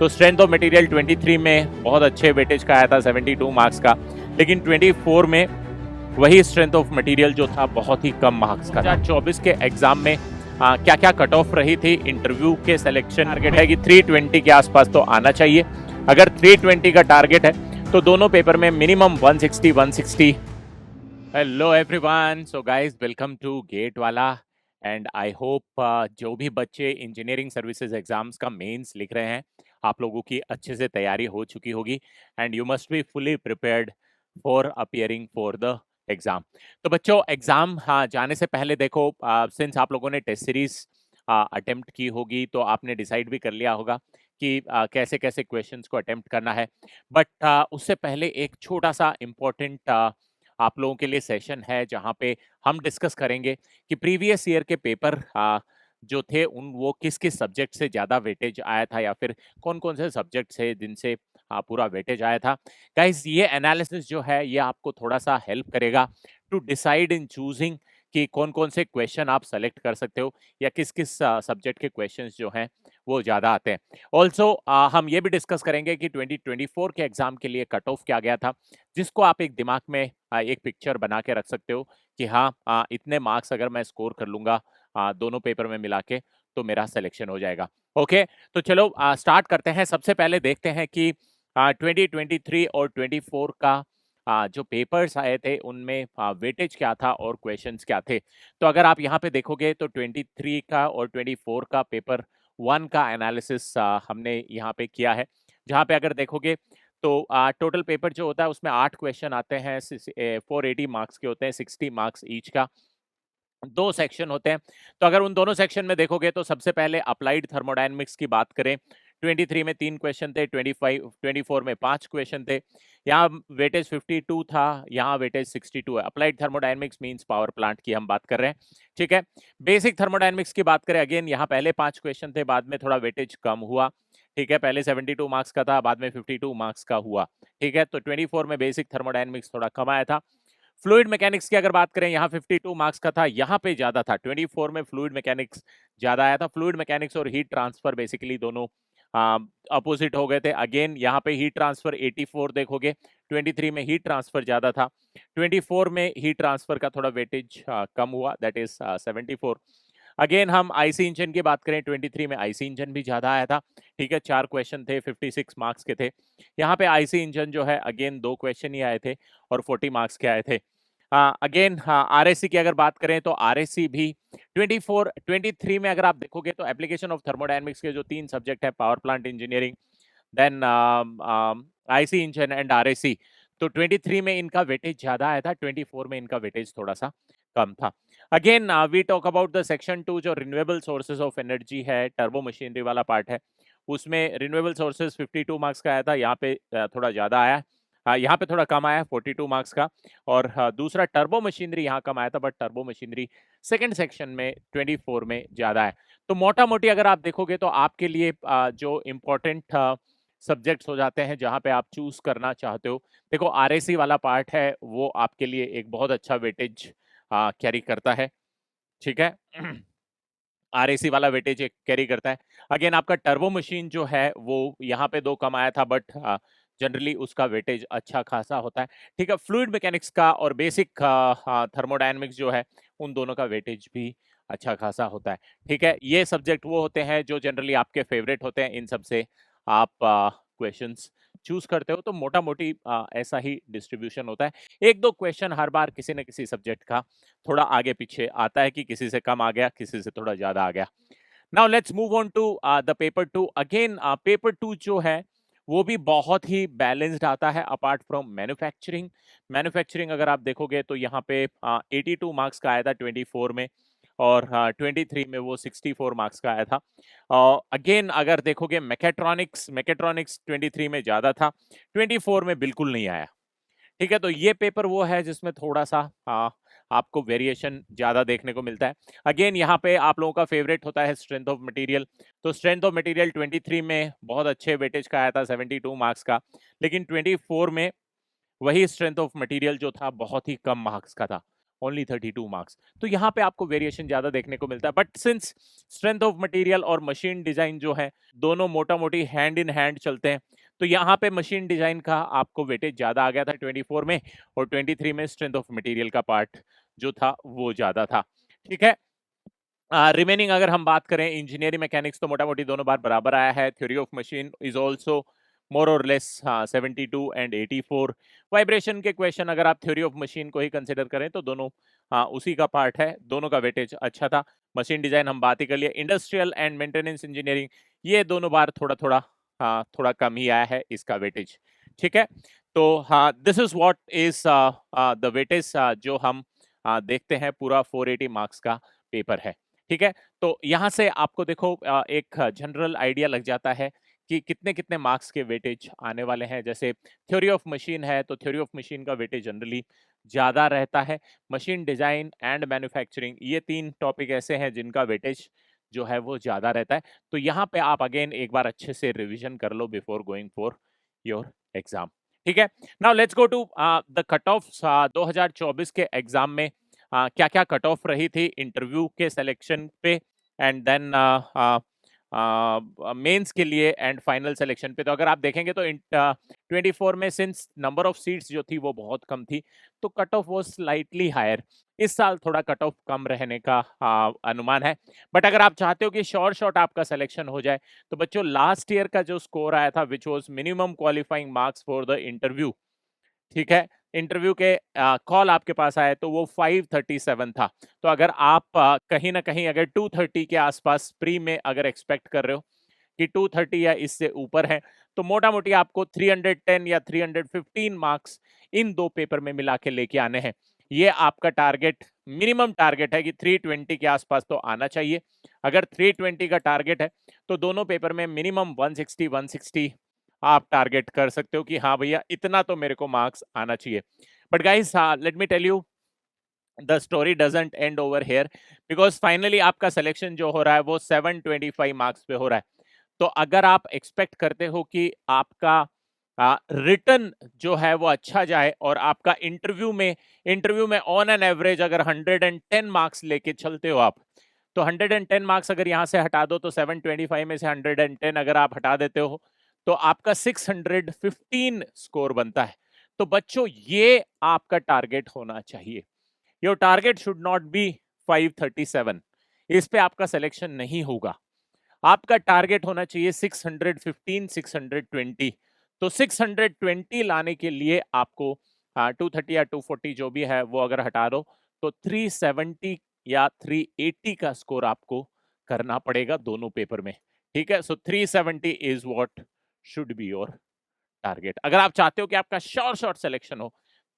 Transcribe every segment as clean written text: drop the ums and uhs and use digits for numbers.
तो strength of material 23 में बहुत अच्छे वेटेज का आया था 72 मार्क्स का, लेकिन 24 में वही स्ट्रेंथ ऑफ मटेरियल जो था बहुत ही कम मार्क्स का था। 2024 के एग्जाम में क्या क्या कट ऑफ रही थी, इंटरव्यू के सिलेक्शन टारगेट है कि 320 के आसपास तो आना चाहिए। अगर 320 का टारगेट है तो दोनों पेपर में minimum 160। Hello everyone, so guys welcome to GATE वाला एंड आई होप जो भी बच्चे इंजीनियरिंग सर्विसेज एग्जाम्स का मेंस लिख रहे हैं, आप लोगों की अच्छे से तैयारी हो चुकी होगी and you must be fully prepared for appearing for the exam. तो बच्चों, एग्जाम जाने से पहले देखो, सिंस आप लोगों ने टेस्ट सीरीज अटेम्प्ट की होगी तो आपने डिसाइड भी कर लिया होगा कि कैसे कैसे क्वेश्चंस को अटेम्प्ट करना है। बट उससे पहले एक छोटा सा इम्पोर्टेंट आप लोगों के लिए सेशन है जहां पे हम डिस्कस करेंगे कि प्रीवियस ईयर के पेपर जो थे उन वो किस किस सब्जेक्ट से ज़्यादा वेटेज आया था, या फिर कौन कौन से सब्जेक्ट से जिनसे पूरा वेटेज आया था। गाइस, ये एनालिसिस जो है ये आपको थोड़ा सा हेल्प करेगा टू डिसाइड इन चूजिंग कि कौन कौन से क्वेश्चन आप सेलेक्ट कर सकते हो या किस किस सब्जेक्ट के क्वेश्चंस जो हैं वो ज़्यादा आते हैं। ऑल्सो हम ये भी डिस्कस करेंगे कि 2024 के एग्जाम के लिए कट ऑफ क्या गया था, जिसको आप एक दिमाग में एक पिक्चर बना के रख सकते हो कि हाँ, इतने मार्क्स अगर मैं स्कोर कर लूंगा दोनों पेपर में मिला के तो मेरा सिलेक्शन हो जाएगा। ओके, तो चलो स्टार्ट करते हैं। सबसे पहले देखते हैं कि 2023 और 24 का जो पेपर्स आए थे उनमें वेटेज क्या था और क्वेश्चंस क्या थे। तो अगर आप यहाँ पे देखोगे तो 23 का और 24 का पेपर 1 का एनालिसिस हमने यहाँ पे किया है, जहाँ पे अगर देखोगे तो टोटल पेपर जो होता है उसमें 8 क्वेश्चन आते हैं, 480 मार्क्स के होते हैं, 60 मार्क्स ईच का। दो सेक्शन होते हैं। तो अगर उन दोनों सेक्शन में देखोगे तो सबसे पहले अप्लाइड थर्मोडायनेमिक्स की बात करें, 23 में 3 क्वेश्चन थे, 24 में 5 क्वेश्चन थे। यहाँ वेटेज 52 था, यहाँ वेटेज 62 है। Applied thermodynamics means power plant की हम बात कर रहे हैं, ठीक है। बेसिक थर्मोडायनेमिक्स की बात करें, अगेन यहाँ पहले 5 क्वेश्चन थे, बाद में थोड़ा वेटेज कम हुआ, ठीक है। पहले 72 मार्क्स का था, बाद में 52 मार्क्स का हुआ, ठीक है। तो 24 में बेसिक थर्मोडायनेमिक्स थोड़ा कम आया था। फ्लूइड मैकेनिक्स की अगर बात करें, यहाँ 52 मार्क्स का था, यहाँ पे ज्यादा था। 24 में फ्लूइड मैकेनिक्स ज्यादा आया था। फ्लूइड मैकेनिक्स और हीट ट्रांसफर बेसिकली दोनों अपोजिट हो गए थे। अगेन यहाँ पे हीट ट्रांसफर 84 देखोगे, 23 में हीट ट्रांसफर ज्यादा था, 24 में हीट ट्रांसफर का थोड़ा वेटेज कम हुआ, दैट इज 74। अगेन हम आईसी इंजन की बात करें, 23 में आईसी इंजन भी ज्यादा आया था, ठीक है। 4 क्वेश्चन थे, 56 मार्क्स के थे। यहाँ पे आईसी इंजन जो है अगेन 2 क्वेश्चन ही आए थे और 40 मार्क्स के आए थे। अगेन आरएससी की अगर बात करें तो आरएससी भी 23 में अगर आप देखोगे तो एप्लीकेशन ऑफ थर्मोडायनेमिक्स के जो 3 सब्जेक्ट है, power plant engineering, then IC engine and RSC, तो 23 में इनका वेटेज ज्यादा आया था, 24 में इनका वेटेज थोड़ा सा कम था। Again we talk about the section 2 जो रिन्यूएबल सोर्सेज ऑफ एनर्जी है, टर्बो मशीनरी वाला पार्ट है, उसमें रिन्यूएबल सोर्सेज 52 मार्क्स का आया था, यहाँ पे थोड़ा ज्यादा आया, यहाँ पे थोड़ा कम आया 42 मार्क्स का। और दूसरा टर्बो मशीनरी यहाँ कम आया था, but turbo machinery second section में 24 में ज्यादा है। तो मोटा मोटी अगर आप देखोगे तो आपके लिए जो इम्पोर्टेंट सब्जेक्ट्स हो जाते हैं जहाँ पे आप चूज करना चाहते हो, देखो आरएसी वाला पार्ट है वो आपके लिए एक बहुत अच्छा वेटेज कैरी करता है, ठीक है। आरएसी वाला वेटेज एक कैरी करता है। अगेन आपका टर्बो मशीन जो है वो यहाँ पे 2 कम आया था, बट जनरली उसका वेटेज अच्छा खासा होता है, ठीक है। फ्लूइड मैकेनिक्स का और बेसिक थर्मोडायनेमिक्स जो है उन दोनों का वेटेज भी अच्छा खासा होता है, ठीक है। ये सब्जेक्ट वो होते हैं जो जनरली आपके फेवरेट होते हैं, इन सब से आप क्वेश्चंस चूज करते हो। तो मोटा मोटी ऐसा ही डिस्ट्रीब्यूशन होता है। एक दो क्वेश्चन हर बार किसी न किसी सब्जेक्ट का थोड़ा आगे पीछे आता है कि किसी से कम आ गया, किसी से थोड़ा ज्यादा आ गया। Now let's move on to the paper 2। Again paper 2 जो है वो भी बहुत ही बैलेंस्ड आता है अपार्ट फ्रॉम मैन्युफैक्चरिंग। मैन्युफैक्चरिंग अगर आप देखोगे तो यहाँ पे 82 मार्क्स का आया था 24 में, और 23 में वो 64 मार्क्स का आया था। अगेन अगर देखोगे मैकेट्रॉनिक्स, मैकेट्रॉनिक्स 23 में ज्यादा था, 24 में बिल्कुल नहीं आया, ठीक है। तो ये पेपर वो है जिसमें थोड़ा सा आपको वेरिएशन ज्यादा देखने को मिलता है। अगेन यहाँ पे आप लोगों का फेवरेट होता है स्ट्रेंथ ऑफ मटेरियल। तो स्ट्रेंथ ऑफ मटेरियल 23 में बहुत अच्छे वेटेज का आया था 72 मार्क्स का, लेकिन 24 में वही स्ट्रेंथ ऑफ मटेरियल जो था बहुत ही कम मार्क्स का था, ओनली 32 मार्क्स। तो यहाँ पे आपको वेरिएशन ज्यादा देखने को मिलता है, but since strength of material और मशीन डिजाइन जो है दोनों मोटा मोटी हैंड इन हैंड चलते हैं, तो यहाँ पे मशीन डिजाइन का आपको वेटेज ज्यादा आ गया था 24 में, और 23 में स्ट्रेंथ ऑफ मटेरियल का पार्ट जो था वो ज्यादा था। ठीक है, रिमेनिंग अगर हम बात करें इंजीनियरिंग मैकेनिक्स तो मोटा मोटी दोनों बार बराबर आया है। Theory of machine is also more और लेस 72 एंड 84। वाइब्रेशन के क्वेश्चन अगर आप थ्योरी ऑफ मशीन को ही कंसिडर करें तो दोनों उसी का पार्ट है, दोनों का वेटेज अच्छा था। मशीन डिजाइन हम बात ही कर लिए। इंडस्ट्रियल एंड मेंटेनेंस इंजीनियरिंग ये दोनों बार थोड़ा थोड़ा थोड़ा कम ही आया है इसका वेटेज। ठीक है, तो हाँ, this is what is the weightage जो हम देखते हैं पूरा 480 मार्क्स का पेपर है। ठीक है, तो यहाँ से आपको देखो एक जनरल आइडिया लग जाता है कि कितने कितने मार्क्स के वेटेज आने वाले हैं। जैसे थ्योरी ऑफ मशीन है तो थ्योरी ऑफ मशीन का वेटेज जनरली ज़्यादा रहता है। मशीन डिजाइन एंड मैन्युफैक्चरिंग ये 3 टॉपिक ऐसे हैं जिनका वेटेज जो है वो ज़्यादा रहता है। तो यहाँ पे आप अगेन एक बार अच्छे से रिविजन कर लो before going for your exam. ठीक है, now let's go to the cut off 2024 के एग्जाम में क्या क्या कट ऑफ रही थी इंटरव्यू के सिलेक्शन पे, एंड देन मेंस के लिए एंड फाइनल सिलेक्शन पे। तो अगर आप देखेंगे तो 24 में सिंस नंबर ऑफ सीट्स जो थी वो बहुत कम थी तो कट ऑफ वो स्लाइटली हायर। इस साल थोड़ा कट ऑफ कम रहने का अनुमान है, बट अगर आप चाहते हो कि शॉर्ट आपका सिलेक्शन हो जाए तो बच्चों लास्ट ईयर का जो स्कोर आया था which was minimum qualifying marks for the interview, ठीक है, इंटरव्यू के कॉल आपके पास आए तो वो 537 था। तो अगर आप कहीं ना कहीं अगर 230 के आसपास प्री में अगर एक्सपेक्ट कर रहे हो कि 230 या इससे ऊपर है तो मोटा मोटी आपको 310 या 315 मार्क्स इन 2 पेपर में मिला के लेके आने हैं। ये आपका टारगेट, मिनिमम टारगेट है कि 320 के आसपास तो आना चाहिए। अगर 320 का टारगेट है तो दोनों पेपर में मिनिमम 160 आप टारगेट कर सकते हो कि हाँ भैया इतना तो मेरे को मार्क्स आना चाहिए। But guys let me tell you the story doesn't end over here, because finally आपका सिलेक्शन जो हो रहा है वो 725 मार्क्स पे हो रहा है। तो अगर आप एक्सपेक्ट करते हो कि आपका रिटर्न जो है वो अच्छा जाए और आपका इंटरव्यू में ऑन एन एवरेज अगर 110 मार्क्स लेके चलते हो आप, तो 110 मार्क्स अगर यहां से हटा दो तो 725 में से 110 अगर आप हटा देते हो तो आपका 615 स्कोर बनता है। तो बच्चों ये आपका टारगेट होना चाहिए। Your target should not be 537, इस पे आपका सिलेक्शन नहीं होगा। आपका टारगेट होना चाहिए 615 620। तो 620 लाने के लिए आपको 230 या 240 जो भी है वो अगर हटा दो तो 370 या 380 का स्कोर आपको करना पड़ेगा दोनों पेपर में। ठीक है, सो 370 is what should be your target. अगर आप चाहते हो कि आपका शॉर्ट सिलेक्शन हो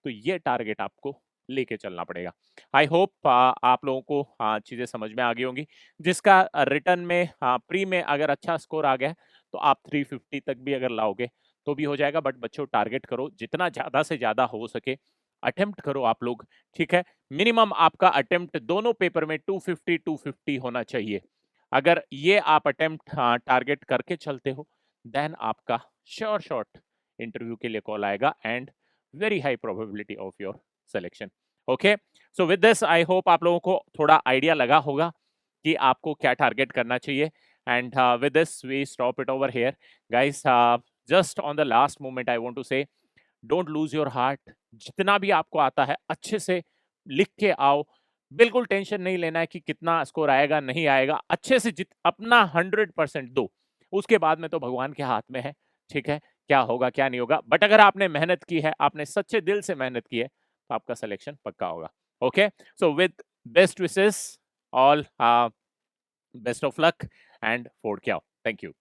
तो ये टारगेट आपको लेके चलना पड़ेगा। आई होप आप लोगों को चीजें समझ में आ गई होंगी। जिसका रिटर्न में प्री में अगर अच्छा स्कोर आ गया तो आप 350 तक भी अगर लाओगे तो भी हो जाएगा। बट बच्चों टारगेट करो जितना ज्यादा से ज्यादा हो सके, अटेम्प्ट करो आप लोग। ठीक है, मिनिमम आपका अटेम्प्ट दोनों पेपर में 250 होना चाहिए। अगर ये आप अटेम्प्ट टारगेट करके चलते हो देन आपका शॉर्ट इंटरव्यू के लिए कॉल आएगा and very high probability of your selection. Okay, so with this I hope आप लोगों को थोड़ा आइडिया लगा होगा कि आपको क्या टारगेट करना चाहिए। And with this we stop it over here guys. Just on the last moment I want to say don't lose your heart. जितना भी आपको आता है अच्छे से लिख के आओ। बिल्कुल टेंशन नहीं लेना है कि कितना स्कोर आएगा नहीं आएगा। अच्छे से अपना 100% दो, उसके बाद में तो भगवान के हाथ में है। ठीक है, क्या होगा क्या नहीं होगा, बट अगर आपने मेहनत की है, आपने सच्चे दिल से मेहनत की है तो आपका सिलेक्शन पक्का होगा। Okay, so with best wishes all, best of luck and फोड़ के आओ। Thank you.